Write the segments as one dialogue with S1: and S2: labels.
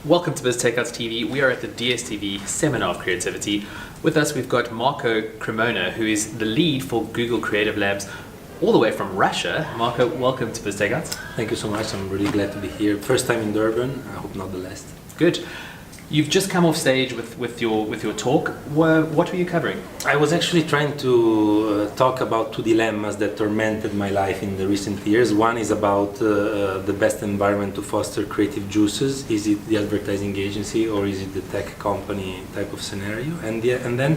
S1: Welcome to Biz Takeouts TV. We are at the DStv Seminar of Creativity. With us we've got Marco Cremona, who is the lead for Google Creative Labs, all the way from Russia. Marco, welcome to Biz Takeouts.
S2: Thank you so much. I'm really glad to be here. First time in Durban. I hope not the last.
S1: Good. You've just come off stage with your talk. What were you covering?
S2: I was actually trying to talk about two dilemmas that tormented my life in the recent years. One is about the best environment to foster creative juices. Is it the advertising agency or is it the tech company type of scenario? And then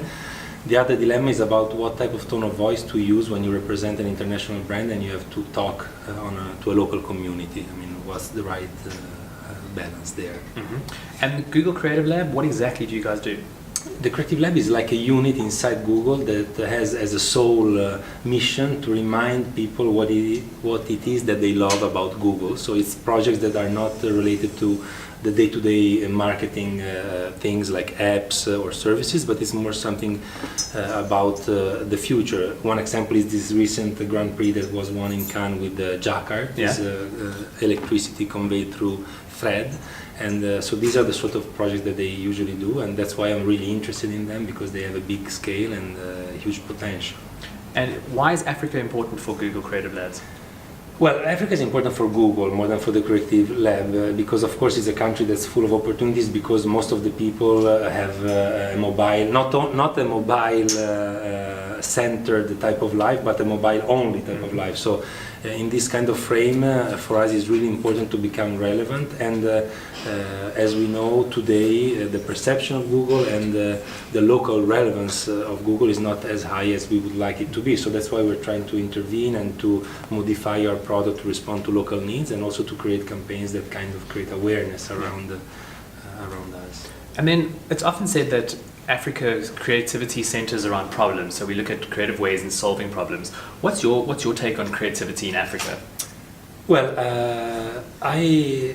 S2: the other dilemma is about what type of tone of voice to use when you represent an international brand and you have to talk to a local community. I mean, what's the right balance there?
S1: Mm-hmm. And Google Creative Lab, what exactly do you guys do?
S2: The Creative Lab is like a unit inside Google that has as a sole mission to remind people what it is that they love about Google. So it's projects that are not related to the day-to-day marketing things like apps or services, but it's more something about the future. One example is this recent Grand Prix that was won in Cannes with the Jacquard, this electricity conveyed through thread. And so these are the sort of projects that they usually do, and that's why I'm really interested in them, because they have a big scale and huge potential.
S1: And why is Africa important for Google Creative Labs?
S2: Well, Africa is important for Google more than for the Creative Lab, because of course it's a country that's full of opportunities, because most of the people have a mobile, not a mobile centered type of life, but a mobile only type of life. So in this kind of frame, for us it's really important to become relevant, and as we know today, the perception of Google and the local relevance of Google is not as high as we would like it to be. So that's why we're trying to intervene and to modify our product to respond to local needs, and also to create campaigns that kind of create awareness around us.
S1: And then it's often said that Africa's creativity centers around problems, so we look at creative ways in solving problems. What's your take on creativity in Africa?
S2: Well, I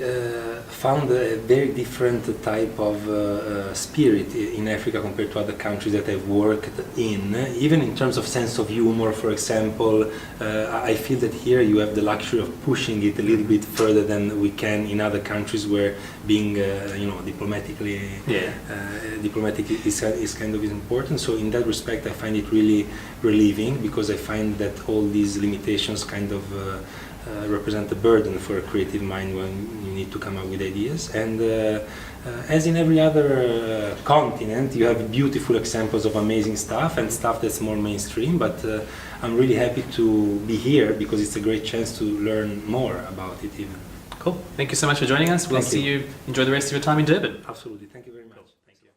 S2: found a very different type of spirit in Africa compared to other countries that I've worked in. Even in terms of sense of humor, for example, I feel that here you have the luxury of pushing it a little bit further than we can in other countries, where being, diplomatic is kind of important. So in that respect, I find it really relieving, because I find that all these limitations kind of represent a burden for a creative mind when you need to come up with ideas. And as in every other continent, you have beautiful examples of amazing stuff and stuff that's more mainstream, but I'm really happy to be here because it's a great chance to learn more about it even.
S1: Cool. Thank you so much for joining us. We'll see you. Enjoy the rest of your time in Durban.
S2: Absolutely. Thank you very much. Thank you.